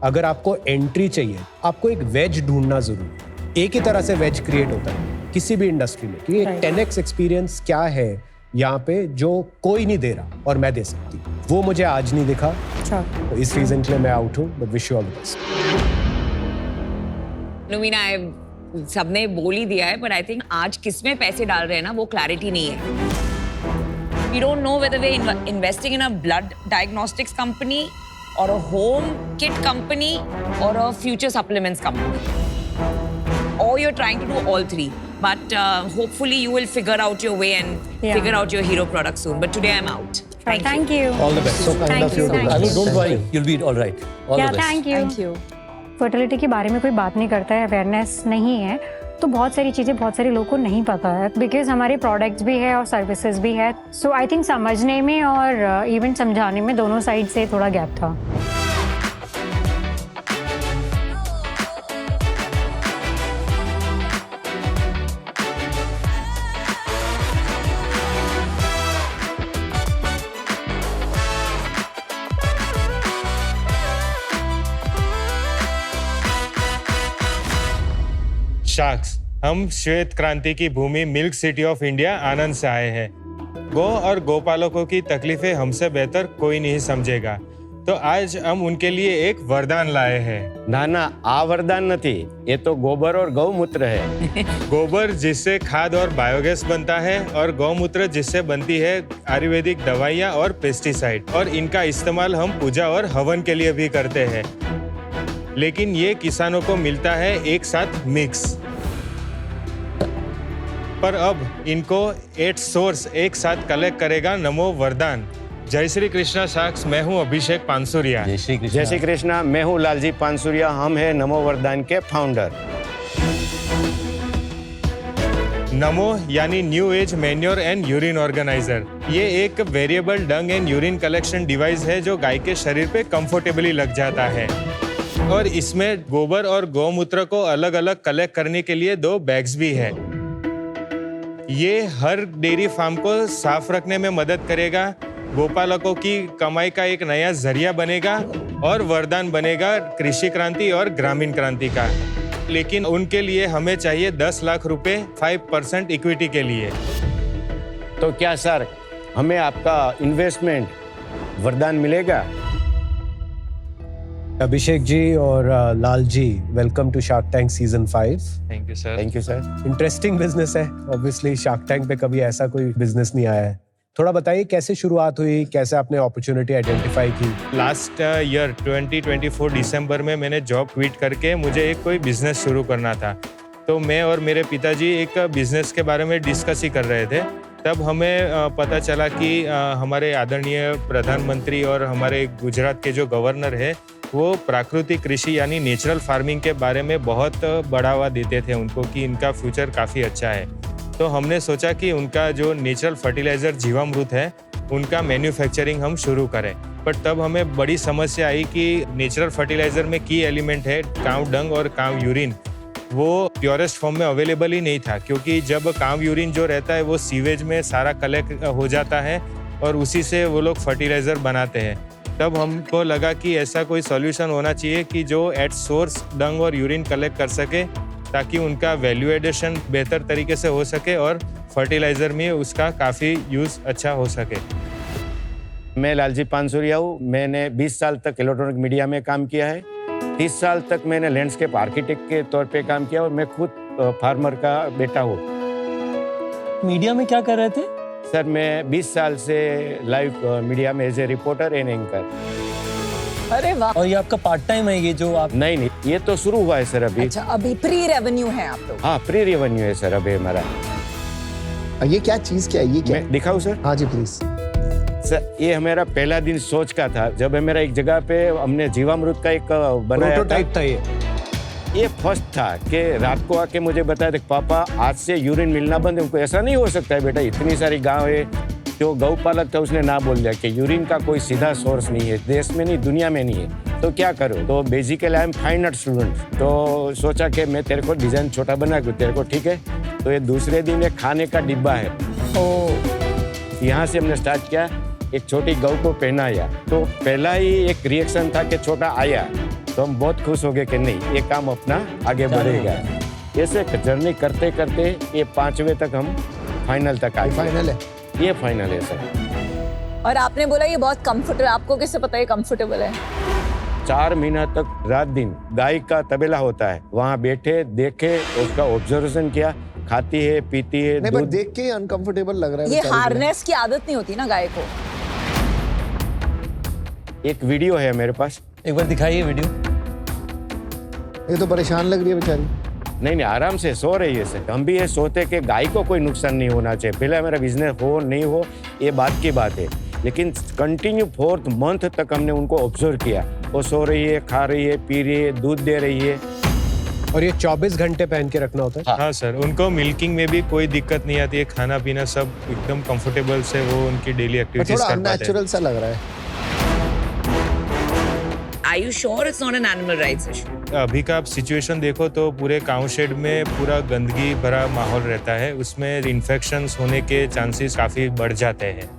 अगर आपको एंट्री चाहिए, आपको एक वेज ढूंढना जरूरी है। एक ही तरह से वेज क्रिएट होता है किसी भी इंडस्ट्री में कि एक 10x एक्सपीरियंस क्या है यहाँ पे जो कोई नहीं दे रहा और मैं दे सकती हूँ। वो मुझे आज नहीं दिखा, तो इस रीजन के लिए मैं आउट हूँ। But wish you all the best. Numina, सबने बोल ही दिया है, बट आई थिंक आज किसमें पैसे डाल रहे हैं ना वो क्लैरिटी नहीं है। We don't know whether we're investing in a blood diagnostics company or a home kit company or a future supplements company. Or you're trying to do all three. But hopefully you will figure out your way and figure out your hero product soon. But today I'm out. Thank you. All the best. So kind Thank of you you, to thank Anu, you. Don't worry, you'll be all right. All the best. Thank you. Thank you. Fertility के बारे में कोई बात नहीं करता है, अवेयरनेस नहीं है, तो बहुत सारी चीज़ें बहुत सारे लोगों को नहीं पता है, बिकॉज हमारे प्रोडक्ट्स भी है और सर्विसेज भी है। सो आई थिंक समझने में और इवन समझाने में दोनों साइड से थोड़ा गैप था। शार्क्स, हम श्वेत क्रांति की भूमि मिल्क सिटी ऑफ इंडिया आनंद से आए हैं। गौ और गौपालकों की तकलीफें हमसे बेहतर कोई नहीं समझेगा, तो आज हम उनके लिए एक वरदान लाए हैं। ना ना, आ वरदान नहीं, ये तो गोबर और गौमूत्र है। गोबर जिससे खाद और बायोगैस बनता है, और गौमूत्र जिससे बनती है आयुर्वेदिक दवाइयाँ और पेस्टिसाइड, और इनका इस्तेमाल हम पूजा और हवन के लिए भी करते हैं। लेकिन ये किसानों को मिलता है एक साथ मिक्स, पर अब इनको 8 सोर्स एक साथ कलेक्ट करेगा नमो वरदान। जय श्री कृष्णा शार्क्स, मैं हूँ अभिषेक पानसुरिया। जय श्री कृष्ण। जय श्री कृष्णा, मैं हूँ लालजी पानसुरिया, हम हैं नमो वरदान के फाउंडर। नमो यानी new age manure and urine organiser. ये एक variable Dang and urine collection device है जो गाय के शरीर पे कंफर्टेबली लग जाता है, और इसमें गोबर और गौमूत्र को अलग अलग कलेक्ट करने के लिए 2 बैग्स भी है। ये हर डेयरी फार्म को साफ रखने में मदद करेगा, गोपालकों की कमाई का एक नया जरिया बनेगा, और वरदान बनेगा कृषि क्रांति और ग्रामीण क्रांति का। लेकिन उनके लिए हमें चाहिए 10 लाख रुपए 5% इक्विटी के लिए। तो क्या सर, हमें आपका इन्वेस्टमेंट वरदान मिलेगा? अभिषेक जी और Lal ji, welcome to Shark Tank season 5। Thank you sir. Thank you sir. Interesting business है, ऑब्वियसली शार्क टैंक पे कभी ऐसा कोई बिजनेस नहीं आया है। थोड़ा बताइए कैसे शुरुआत हुई, कैसे आपने अपॉर्चुनिटी आइडेंटिफाई की? लास्ट ईयर 2024 दिसंबर में मैंने जॉब क्विट करके मुझे एक कोई बिजनेस शुरू करना था। तो मैं और मेरे पिताजी एक बिजनेस के बारे में डिस्कस ही कर रहे थे। तब हमें पता चला कि हमारे आदरणीय प्रधानमंत्री और हमारे गुजरात के जो गवर्नर है वो प्राकृतिक कृषि यानी नेचुरल फार्मिंग के बारे में बहुत बढ़ावा देते थे उनको, कि इनका फ्यूचर काफ़ी अच्छा है। तो हमने सोचा कि उनका जो नेचुरल फर्टिलाइज़र जीवामृत है उनका मैन्युफैक्चरिंग हम शुरू करें। बट तब हमें बड़ी समस्या आई कि नेचुरल फर्टिलाइज़र में की एलिमेंट है काऊ डंग और काऊ यूरिन, वो प्योरेस्ट फॉर्म में अवेलेबल ही नहीं था, क्योंकि जब काम यूरिन जो रहता है वो सीवेज में सारा कलेक्ट हो जाता है और उसी से वो लोग फर्टिलाइजर बनाते हैं। तब हमको लगा कि ऐसा कोई सॉल्यूशन होना चाहिए कि जो एट सोर्स डंग और यूरिन कलेक्ट कर सके, ताकि उनका वैल्यू एडिशन बेहतर तरीके से हो सके और फर्टिलाइजर में उसका काफ़ी यूज़ अच्छा हो सके। मैं लालजी पानसुरिया हूँ। मैंने 20 साल तक इलेक्ट्रॉनिक मीडिया में काम किया है। 30 साल तक मैंने लैंडस्केप आर्किटेक्ट के तौर पे काम किया और मैं खुद फार्मर का बेटा हूँ। मीडिया में क्या कर रहे थे? सर मैं 20 साल से लाइव मीडिया में as a reporter and anchor. अरे वाह। और ये आपका पार्ट टाइम है ये जो आप? नहीं, ये तो शुरू हुआ है सर अभी। अच्छा, अभी प्री रेवेन्यू है आप लोग? हाँ, प्री रेवेन्यू है सर अभी हमारा। ये क्या चीज क्या है? ये क्या? मैं दिखाऊं सर? हाँ जी प्लीज। सर ये हमारा पहला दिन सोच का था, जब हमारा एक जगह पे हमने जीवामृत का एक बनाया प्रोटोटाइप था ये फर्स्ट था कि रात को आके मुझे बताया था पापा आज से यूरिन मिलना बंद है। उनको ऐसा नहीं हो सकता है बेटा, इतनी सारी गांव है। जो गौपालक था उसने ना बोल दिया कि यूरिन का कोई सीधा सोर्स नहीं है, देश में नहीं दुनिया में नहीं है, तो क्या करो। तो basically I am fine art student, तो सोचा कि मैं तेरे को डिजाइन छोटा बना दूं तेरे को, ठीक है। तो ये दूसरे दिन एक खाने का डिब्बा है, तो यहाँ से हमने स्टार्ट किया। एक छोटी गौ को पहनाया, तो पहला ही एक रिएक्शन था कि छोटा आया, तो हम बहुत खुश हो गए कि नहीं ये काम अपना आगे बढ़ेगा। ऐसे जर्नी करते करते ये 5वें तक हम फाइनल तक आए। फाइनल है ये फाइनल है सर। और आपने बोला ये बहुत कंफर्टेबल, आपको कैसे पता ये कंफर्टेबल है? 4 महीना तक रात दिन गाय का तबेला होता है, वहाँ बैठे देखे, उसका ऑब्जर्वेशन किया, खाती है पीती है। नहीं, पर देख के अनकंफर्टेबल लग रहा है। ये हार्नेस की आदत नहीं होती ना गाय को। एक वीडियो है मेरे पास, एक बार दिखाइए वीडियो। ये तो परेशान लग रही है बेचारी। नहीं आराम से सो रही है सर। हम भी ये सोते कि गाय को कोई नुकसान नहीं होना चाहिए, पहले हमारा बिजनेस हो नहीं हो ये बात की बात है, लेकिन कंटिन्यू 4th मंथ तक हमने उनको ऑब्जर्व किया। वो सो रही है, खा रही है, पी रही है, दूध दे रही है। और ये 24 घंटे पहन के रखना होता है? हाँ सर, उनको मिल्किंग में भी कोई दिक्कत नहीं आती है, खाना पीना सब एकदम कंफर्टेबल से वो उनकी डेली एक्टिविटीज थोड़ा कर पाते हैं। अननेचुरल सा लग रहा है। Are you sure it's not an animal rights issue? अभी का आप सिचुएशन देखो तो पूरे काउ शेड में पूरा गंदगी भरा माहौल रहता है, उसमें इन्फेक्शंस होने के चांसेस काफी बढ़ जाते हैं।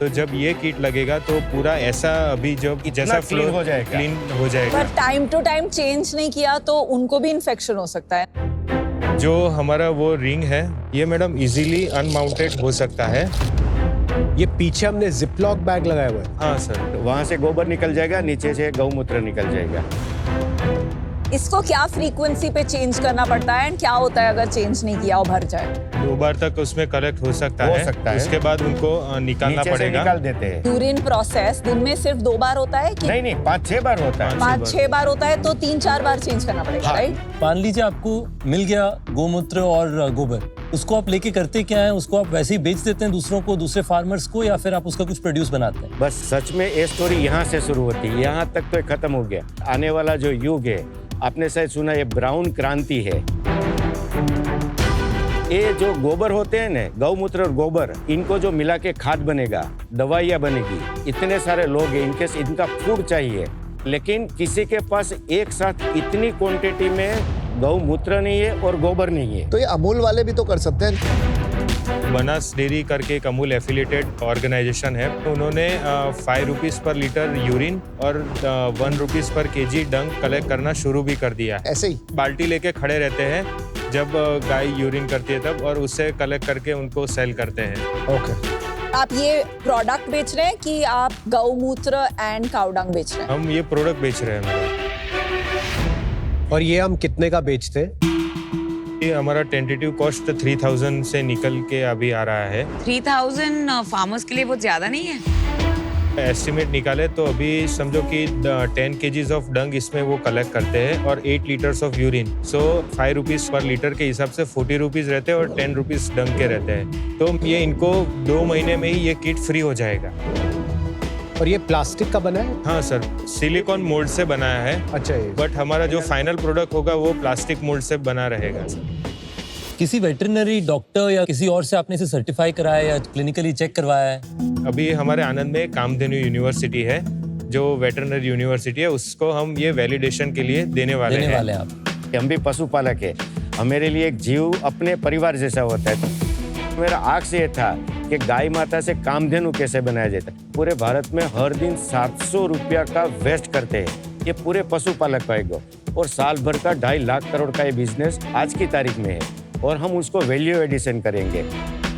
तो जब ये किट लगेगा तो पूरा ऐसा अभी जो जैसा clean हो जाएगा। क्लीन हो जाएगा। पर टाइम टू टाइम चेंज नहीं किया तो उनको भी इन्फेक्शन हो सकता है। जो हमारा वो रिंग है ये मैडम इजीली अनमाउंटेड हो सकता है। ये पीछे हमने जिपलॉक बैग लगाया हुआ है। हाँ सर, वहाँ से गोबर निकल जाएगा, नीचे से गौमूत्र निकल जाएगा। इसको क्या फ्रीक्वेंसी पे चेंज करना पड़ता है, एंड क्या होता है अगर चेंज नहीं किया और भर जाए? 2 बार तक उसमें कलेक्ट हो सकता हो है। सकता है। उसके बाद उनको निकालना नीचे से पड़ेगा। निकाल देते हैं। यूरिन प्रोसेस दिन में सिर्फ 2 बार होता है कि नहीं 5-6 बार होता है। 5-6 बार होता है, तो 3-4 बार चेंज करना पड़ेगा, हाँ। राइट? मान लीजिए आपको मिल गया गोमूत्र और गोबर, उसको आप लेके करते क्या है? उसको आप वैसे ही बेच देते हैं दूसरों को, दूसरे फार्मर्स को, या फिर आप उसका कुछ प्रोड्यूस बनाते हैं? बस सच में ये स्टोरी यहाँ से शुरू होती है, यहाँ तक तो ये खत्म हो गया। आने वाला जो युग है, आपने शायद सुना ये ब्राउन क्रांति है। ये जो गोबर होते हैं ना, गौमूत्र और गोबर, इनको जो मिला के खाद बनेगा, दवाइयाँ बनेगी। इतने सारे लोग हैं, इनके इनका फूड चाहिए, लेकिन किसी के पास एक साथ इतनी क्वांटिटी में गौमूत्र नहीं है और गोबर नहीं है। तो ये अमूल वाले भी तो कर सकते हैं। बनास डेयरी करके एक अमूल एफिलिएटेड ऑर्गेनाइजेशन है, उन्होंने 5 रुपीज पर लीटर यूरिन और 1 रुपीज पर केजी डंग कलेक्ट करना शुरू भी कर दिया है। ऐसे ही बाल्टी लेके खड़े रहते हैं जब गाय यूरिन करती है तब, और उससे कलेक्ट करके उनको सेल करते हैं। ओके। आप ये प्रोडक्ट बेच रहे हैं कि आप गौमूत्र एंड काउडंग बेच रहे हैं? हम ये प्रोडक्ट बेच रहे हैं मैडम। और ये हम कितने का बेचते हैं? ये हमारा टेंटेटिव कॉस्ट 3000 से निकल के अभी आ रहा है। 3000 फार्मर्स के लिए बहुत ज्यादा नहीं है? एस्टिमेट निकाले तो अभी समझो कि 10 kgs ऑफ डंग इसमें वो कलेक्ट करते हैं और 8 litres of urine. So 5 rupees per litre के हिसाब से 40 रुपीज रहते हैं और 10 रुपीज डंग के रहते हैं। तो ये इनको 2 महीने में ही ये किट फ्री हो जाएगा। और ये प्लास्टिक का बना है? हाँ सर, सिलिकॉन मोल्ड से बनाया है। अच्छा, ये बट हमारा जो फाइनल प्रोडक्ट होगा वो प्लास्टिक मोल्ड से बना रहेगा सर। किसी वेटरनरी डॉक्टर या किसी और से आपने इसे सर्टिफाई कराया या क्लिनिकली चेक करवाया है? अभी हमारे आनंद में कामधेनु यूनिवर्सिटी है, जो वेटरनरी यूनिवर्सिटी है, उसको हम ये वैलिडेशन के लिए देने वाले हैं। आप? हम भी पशुपालक है। मेरे लिए एक जीव अपने परिवार जैसा होता है। मेरा आग से ये था कि गाय माता से कामधेनु कैसे बनाया जाता है। पूरे भारत में हर दिन 700 रुपया का वेस्ट करते हैं ये पूरे पशुपालक का एक, और साल भर का 2.5 लाख करोड़ का ये बिजनेस आज की तारीख में है, और हम उसको वैल्यू एडिशन करेंगे।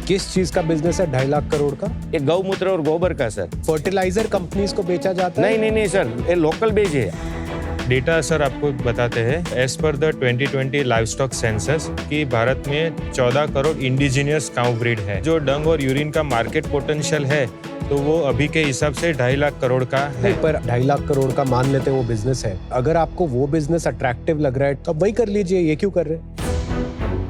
किस चीज का बिजनेस है 2.5 लाख करोड़ का? ये गौमूत्र और गोबर का सर। फर्टिलाइजर कंपनीज को बेचा जाता है? नहीं सर, ये लोकल बेज है। डेटा सर आपको बताते हैं, as per the 2020 livestock census कि भारत में 14 करोड़ इंडिजिनियस काउ ब्रीड है। जो डंग और यूरिन का मार्केट पोटेंशियल है तो वो अभी के हिसाब से 2.5 लाख करोड़ का है। पर 2.5 लाख करोड़ का मान लेते हैं वो बिजनेस है। अगर आपको वो बिजनेस अट्रैक्टिव लग रहा है तो वही कर लीजिए, ये क्यों कर रहे हैं?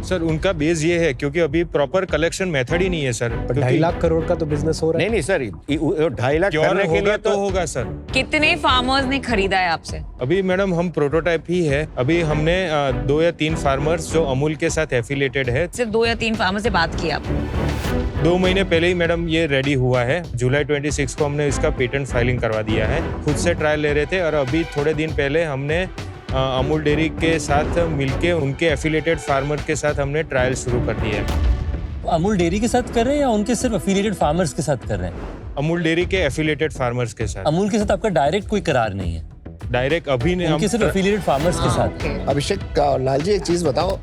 सर उनका बेस ये है क्योंकि अभी प्रॉपर कलेक्शन मेथड ही नहीं है सर। 2.5 लाख करोड़ का तो बिजनेस हो रहा है। नहीं सर, 2.5 लाख क्यों करने के लिए तो होगा सर। कितने फार्मर्स ने खरीदा है आपसे? अभी मैडम हम प्रोटोटाइप ही है। अभी हमने 2 या 3 फार्मर्स जो अमूल के साथ एफिलिएटेड है। सिर्फ 2 या 3 फार्मर से बात की आपने? 2 महीने पहले ही मैडम ये रेडी हुआ है। जुलाई 26 को हमने इसका पेटेंट फाइलिंग करवा दिया है। खुद से ट्रायल ले रहे थे और अभी थोड़े दिन पहले हमने अमूल डेयरी के साथ मिलके उनके एफिलिएटेड फार्मर के साथ हमने ट्रायल शुरू कर दिया है। अमूल डेयरी के साथ कर रहे हैं या उनके सिर्फ एफिलिएटेड फार्मर्स के साथ कर रहे हैं? अमूल डेयरी के एफिलिएटेड फार्मर्स के साथ। अमूल के साथ आपका डायरेक्ट कोई करार नहीं है? डायरेक्ट अभी नहीं, उनके सिर्फ एफिलिएटेड फार्मर्स के साथ। अभिषेक लाल जी, एक चीज बताओ,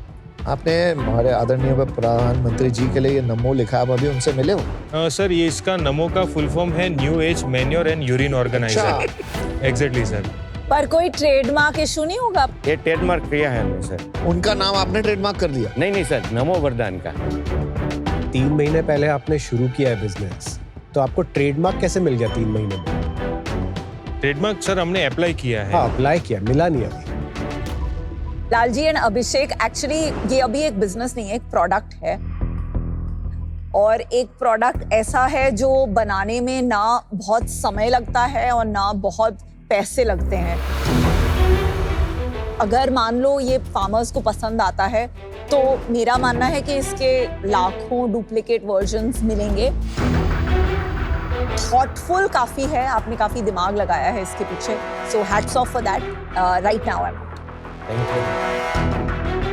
आपने हमारे आदरणीय प्रधानमंत्री जी के लिए ये नमो लिखा, आप अभी उनसे मिले हो? सर ये इसका नमो का फुल फॉर्म है new age manure and urine organiser. Exactly sir. पर कोई ट्रेडमार्क इशू नहीं होगा? ये ट्रेडमार्क किया है हमने सर। उनका नाम आपने ट्रेडमार्क कर दिया? नहीं सर, नमो वरदान का। 3 महीने पहले आपने शुरू किया है बिजनेस, तो आपको ट्रेडमार्क कैसे मिल गया 3 महीने में? ट्रेडमार्क सर हमने अप्लाई किया है। हाँ, अप्लाई किया, मिला नहीं अभी। Lal ji and Abhishek, actually ये अभी एक बिजनेस नहीं है, एक प्रोडक्ट है, और एक प्रोडक्ट ऐसा है जो बनाने में ना बहुत समय लगता है और ना बहुत पैसे लगते हैं। अगर मान लो ये फार्मर्स को पसंद आता है तो मेरा मानना है कि इसके लाखों डुप्लीकेट वर्जन्स मिलेंगे। थॉटफुल काफी है, आपने काफी दिमाग लगाया है इसके पीछे, so hats off for that. Right now I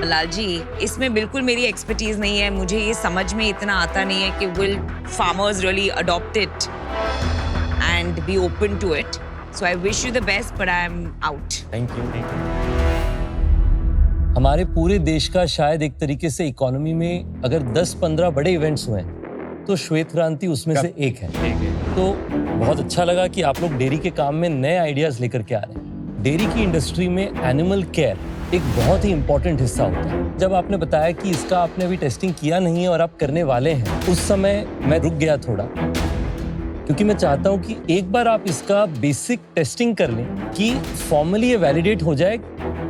Lal ji, इसमें बिल्कुल मेरी एक्सपर्टीज नहीं है, मुझे ये समझ में इतना आता नहीं है कि will farmers really adopt it and be open to it. So I wish you the best, but I am out. Thank you. हमारे पूरे देश का शायद एक तरीके से इकोनॉमी में अगर 10-15 बड़े इवेंट्स हुए हैं तो श्वेत क्रांति उसमें से एक है। तो बहुत अच्छा लगा कि आप लोग डेयरी के काम में नए आइडियाज लेकर के आ रहे हैं। डेयरी की इंडस्ट्री में एनिमल केयर एक बहुत ही इंपॉर्टेंट हिस्सा होता है। जब आपने बताया कि इसका आपने अभी टेस्टिंग किया नहीं है और आप करने वाले हैं, उस समय मैं रुक गया थोड़ा, क्योंकि मैं चाहता हूं कि एक बार आप इसका बेसिक टेस्टिंग कर लें कि फॉर्मली ये वैलिडेट हो जाए,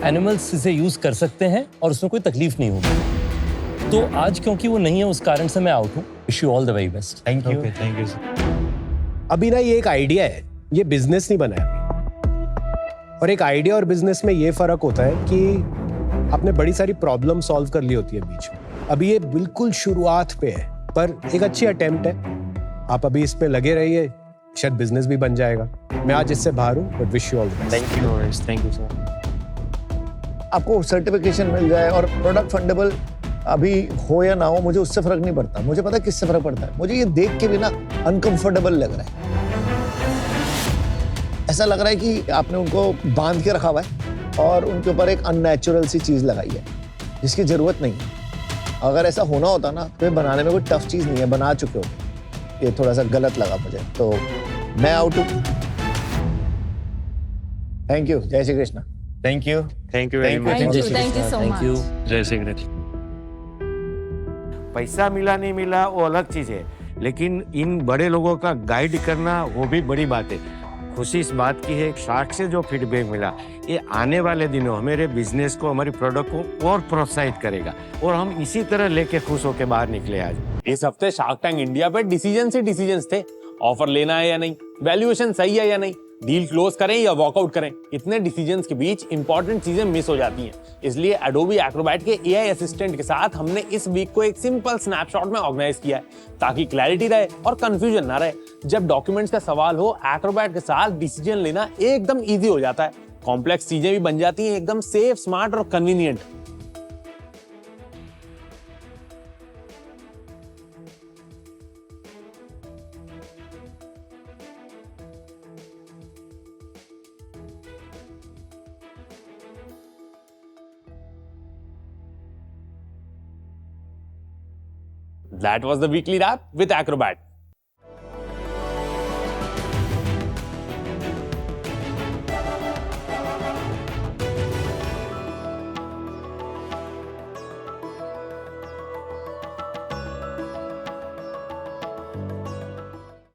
एनिमल्स इसे यूज कर सकते हैं और उसमें कोई तकलीफ नहीं होगी। तो आज क्योंकि वो नहीं है, उस कारण से मैं आउट हूँ। Wish you all the very best. Thank you. Thank you sir. अभी ना ये एक आइडिया है, ये बिजनेस नहीं बना है। और एक आइडिया और बिजनेस में ये फर्क होता है कि आपने बड़ी सारी प्रॉब्लम सॉल्व कर ली होती है बीच में। अभी ये बिल्कुल शुरुआत पे है, पर एक अच्छी अटेम्प्ट है। आप अभी इस पे लगे रहिए, शायद बिजनेस भी बन जाएगा। मैं आज इससे बाहर हूँ, but wish you all the best. Thank you sir. आपको सर्टिफिकेशन मिल जाए और प्रोडक्ट फंडेबल अभी हो या ना हो, मुझे उससे फर्क नहीं पड़ता। मुझे पता है किससे फर्क पड़ता है। मुझे ये देख के भी ना अनकंफर्टेबल लग रहा है। ऐसा लग रहा है कि आपने उनको बांध के रखा हुआ है और उनके ऊपर एक अननेचुरल सी चीज लगाई है जिसकी जरूरत नहीं है। अगर ऐसा होना होता ना तो बनाने में कोई टफ चीज नहीं है, बना चुके हो। ये थोड़ा सा गलत लगा मुझे, तो मैं आउट हूँ। Thank you. जय Shri Krishna. Thank you. Thank you very much. Thank you so thank you. Much. जय श्री कृष्ण। पैसा मिला नहीं मिला वो अलग चीज है, लेकिन इन बड़े लोगों का गाइड करना वो भी बड़ी बात है। खुशी इस बात की है, शार्क से जो फीडबैक मिला, ये आने वाले दिनों हमारे बिजनेस को, हमारी प्रोडक्ट को और प्रोत्साहित करेगा और हम इसी तरह लेके खुश होकर बाहर निकले आज। इस हफ्ते शार्क टैंक इंडिया पे डिसीजन से डिसीजंस थे। ऑफर लेना है या नहीं, वैल्यूएशन सही है या नहीं, डील क्लोज करें या वॉकआउट करें। इतने डिसीजंस के बीच इंपॉर्टेंट चीजें मिस हो जाती हैं। इसलिए एडोबी एक्रोबैट के एआई असिस्टेंट के साथ हमने इस वीक को एक सिंपल स्नैपशॉट में ऑर्गेनाइज किया है, ताकि क्लैरिटी रहे और कंफ्यूजन ना रहे। जब डॉक्यूमेंट्स का सवाल हो, एक्रोबैट के साथ डिसीजन लेना एकदम ईजी हो जाता है। कॉम्प्लेक्स चीजें भी बन जाती हैं एकदम सेफ, स्मार्ट और convenient. That was the weekly wrap with Acrobat.